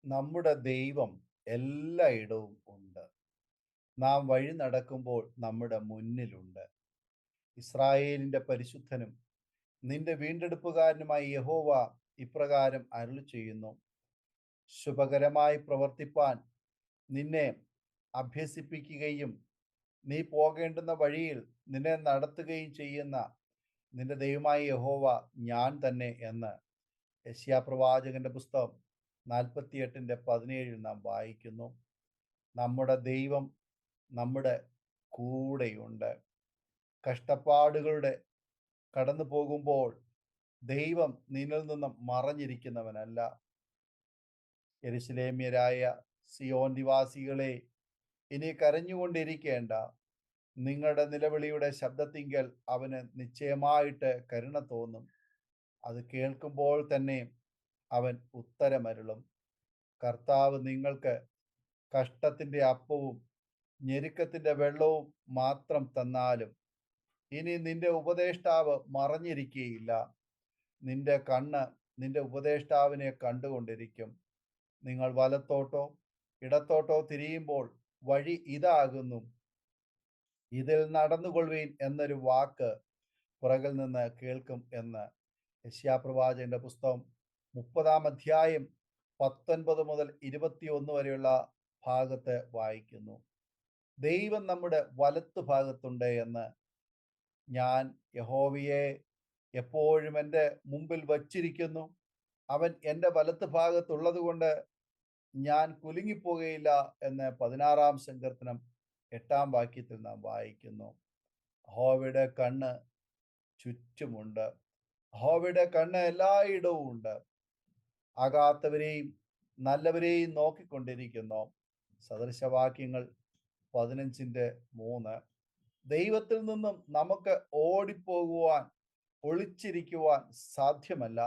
നമ്മുടെ ദൈവം എല്ലായിടവും ഉണ്ട്. നാം വഴി നടക്കുമ്പോൾ നമ്മുടെ മുന്നിലുണ്ട്. ഇസ്രായേലിന്റെ പരിശുദ്ധനും നിന്റെ വീണ്ടെടുപ്പുകാരനുമായി യഹോവ ഇപ്രകാരം അരുളി ചെയ്യുന്നു: ശുഭകരമായി പ്രവർത്തിപ്പാൻ നിന്നെ അഭ്യസിപ്പിക്കുകയും നീ പോകേണ്ടുന്ന വഴിയിൽ നിന്നെ നടത്തുകയും ചെയ്യുന്ന നിന്റെ ദൈവമായ യഹോവ ഞാൻ തന്നെ എന്ന് യെശയ്യാപ്രവാചകന്റെ പുസ്തകം 48:17 നാം വായിക്കുന്നു. നമ്മുടെ ദൈവം നമ്മുടെ കൂടെയുണ്ട്. കഷ്ടപ്പാടുകളുടെ കടന്നു പോകുമ്പോൾ ദൈവം നിന്നിൽ നിന്നും മറഞ്ഞിരിക്കുന്നവനല്ല. യെരൂശലേമ്യരായ സിയോൻ നിവാസികളെ, ഇനി കരഞ്ഞുകൊണ്ടിരിക്കേണ്ട. നിങ്ങളുടെ നിലവിളിയുടെ ശബ്ദത്തിങ്കൽ അവന് നിശ്ചയമായിട്ട് കരുണ തോന്നും. അത് കേൾക്കുമ്പോൾ തന്നെ അവൻ ഉത്തരമരുളും. കർത്താവ് നിങ്ങൾക്ക് കഷ്ടത്തിൻ്റെ അപ്പവും ഞെരുക്കത്തിൻ്റെ വെള്ളവും മാത്രം തന്നാലും ഇനി നിന്റെ ഉപദേഷ്ടാവ് മറഞ്ഞിരിക്കുകയില്ല. നിന്റെ കണ്ണ് നിന്റെ ഉപദേഷ്ടാവിനെ കണ്ടുകൊണ്ടിരിക്കും. നിങ്ങൾ വലത്തോട്ടോ ഇടത്തോട്ടോ തിരിയുമ്പോൾ വഴി ഇതാകുന്നു, ഇതിൽ നടന്നുകൊള്ളുവീൻ എന്നൊരു വാക്ക് പുറകിൽ നിന്ന് കേൾക്കും എന്ന് യെശയ്യാപ്രവാചകന്റെ പുസ്തകം 30-ാം 19 മുതൽ 21 വരെയുള്ള ഭാഗത്ത് വായിക്കുന്നു. ദൈവം നമ്മുടെ വലത്ത് ഭാഗത്തുണ്ട് എന്ന് ഞാൻ യഹോവയെ എപ്പോഴും എൻ്റെ മുമ്പിൽ വച്ചിരിക്കുന്നു. അവൻ എൻ്റെ വലത്ത് ഭാഗത്തുള്ളത് കൊണ്ട് ഞാൻ കുലുങ്ങിപ്പോകുകയില്ല എന്ന് 16-ാം സങ്കീർത്തനം 8-ാം വാക്യത്തിൽ നാം വായിക്കുന്നു. യഹോവയുടെ കണ്ണ് ചുറ്റുമുണ്ട്. യഹോവയുടെ കണ്ണ് എല്ലായിടവും ഉണ്ട്. ആകാത്തവരെയും നല്ലവരെയും നോക്കിക്കൊണ്ടിരിക്കുന്നു. സദൃശവാക്യങ്ങൾ 15:3. ദൈവത്തിൽ നിന്നും നമുക്ക് ഓടിപ്പോകുവാൻ ഒളിച്ചിരിക്കുവാൻ സാധ്യമല്ല.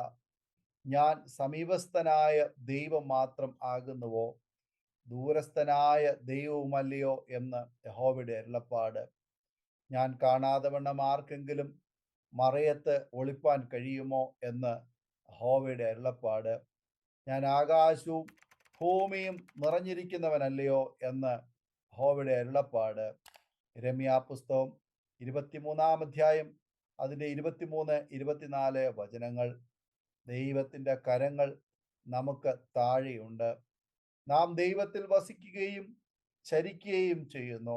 ഞാൻ സമീപസ്ഥനായ ദൈവം മാത്രം ആകുന്നുവോ, ദൂരസ്ഥനായ ദൈവവുമല്ലയോ എന്ന് യഹോവയുടെ അരുളപ്പാട്. ഞാൻ കാണാതെ വണ്ണം ആർക്കെങ്കിലും മറയത്ത് ഒളിപ്പാൻ കഴിയുമോ എന്ന് യഹോവയുടെ അരുളപ്പാട്. ഞാൻ ആകാശവും ഭൂമിയും നിറഞ്ഞിരിക്കുന്നവനല്ലയോ എന്ന് യഹോവയുടെ അരുളപ്പാട്. യിരെമ്യാ പുസ്തകം 23-ാം അധ്യായം അതിൻ്റെ 23-24 വചനങ്ങൾ. ദൈവത്തിൻ്റെ കരങ്ങൾ നമുക്ക് താഴെയുണ്ട്. നാം ദൈവത്തിൽ വസിക്കുകയും ചരിക്കുകയും ചെയ്യുന്നു.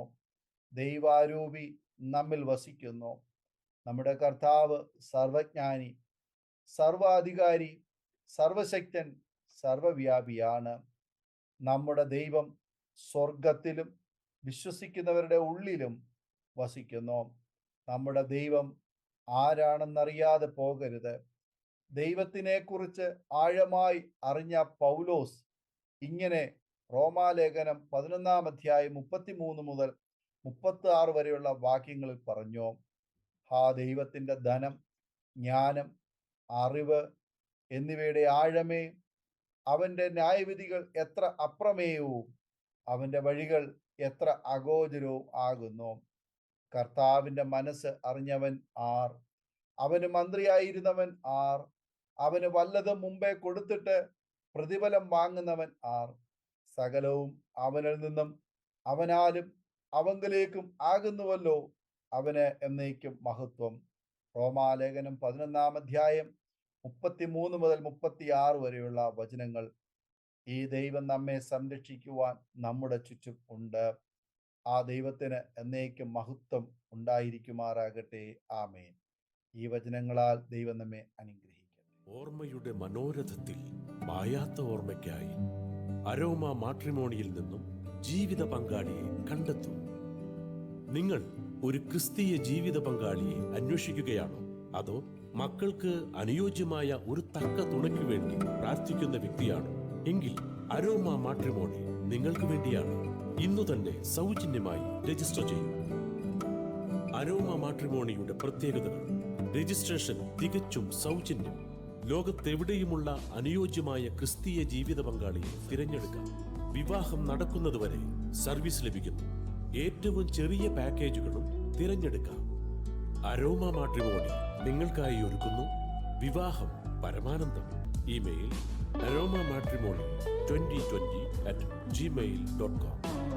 ദൈവാരൂപി നമ്മിൽ വസിക്കുന്നു. നമ്മുടെ കർത്താവ് സർവജ്ഞാനി, സർവാധികാരി, സർവശക്തൻ, സർവവ്യാപിയാണ്. നമ്മുടെ ദൈവം സ്വർഗത്തിലും വിശ്വസിക്കുന്നവരുടെ ഉള്ളിലും വസിക്കുന്നു. നമ്മുടെ ദൈവം ആരാണെന്നറിയാതെ പോകരുത്. ദൈവത്തിനെക്കുറിച്ച് ആഴമായി അറിഞ്ഞ പൗലോസ് ഇങ്ങനെ റോമാലേഖനം 11-ാം അധ്യായം 33 മുതൽ 36 വരെയുള്ള വാക്യങ്ങളിൽ പറഞ്ഞു: ദൈവത്തിൻ്റെ ധനം, ജ്ഞാനം, അറിവ് എന്നിവയുടെ ആഴമേ, അവൻ്റെ ന്യായവിധികൾ എത്ര അപ്രമേയവും അവൻ്റെ വഴികൾ എത്ര അഗോചരവും ആകുന്നു. കർത്താവിൻ്റെ മനസ്സ് അറിഞ്ഞവൻ ആർ? അവന് മന്ത്രിയായിരുന്നവൻ ആർ? അവന് വല്ലതും മുമ്പേ കൊടുത്തിട്ട് പ്രതിഫലം വാങ്ങുന്നവൻ ആർ? സകലവും അവനിൽ നിന്നും അവനാലും അവങ്കലേക്കും ആകുന്നുവല്ലോ. അവന് എന്നേക്കും മഹത്വം. റോമാലേഖനം 11-ാം അധ്യായം 33 മുതൽ 36 വരെയുള്ള വചനങ്ങൾ. ഈ ദൈവം നമ്മെ സംരക്ഷിക്കുവാൻ നമ്മുടെ ചുറ്റും ഉണ്ട്. ആ ദൈവത്തിന് എന്നേക്കും മഹത്വം ഉണ്ടായിരിക്കുമാറാകട്ടെ. ആമേൻ. ഈ വചനങ്ങളാൽ ദൈവം നമ്മെ അനുഗ്രഹിക്കട്ടെ. ഓർമ്മയുടെ മനോരഥത്തിൽ മായാത്ത ഓർമ്മയ്ക്കായി അരോമ മാട്രിമോണിയിൽ നിന്നും ജീവിത പങ്കാളിയെ കണ്ടെത്തൂ. നിങ്ങൾ ഒരു ക്രിസ്തീയ ജീവിത പങ്കാളിയെ അന്വേഷിക്കുകയാണോ? അതോ മക്കൾക്ക് അനുയോജ്യമായ ഒരു തക്ക തുണയ്ക്ക് വേണ്ടി പ്രാർത്ഥിക്കുന്ന വ്യക്തിയാണോ? എങ്കിൽ അരോമ മാട്രിമോണി നിങ്ങൾക്ക് വേണ്ടിയാണ്. ഇന്നു തന്നെ സൗജന്യമായി രജിസ്റ്റർ ചെയ്യൂ. അരോമ മാട്രിമോണിയുടെ പ്രത്യേകതകൾ: രജിസ്ട്രേഷൻ തികച്ചും സൗജന്യം. ലോകത്തെവിടെയുമുള്ള അനുയോജ്യമായ ക്രിസ്തീയ ജീവിത പങ്കാളിയെ തിരഞ്ഞെടുക്കാം. വിവാഹം നടക്കുന്നതുവരെ സർവീസ് ലഭിക്കുന്നു. ഏറ്റവും ചെറിയ പാക്കേജുകളും തിരഞ്ഞെടുക്കാം. അരോമ മാട്രിമോണി നിങ്ങൾക്കായി ഒരുക്കുന്നു വിവാഹം പരമാനന്ദം. Email aroma matrimony 2020 @gmail.com.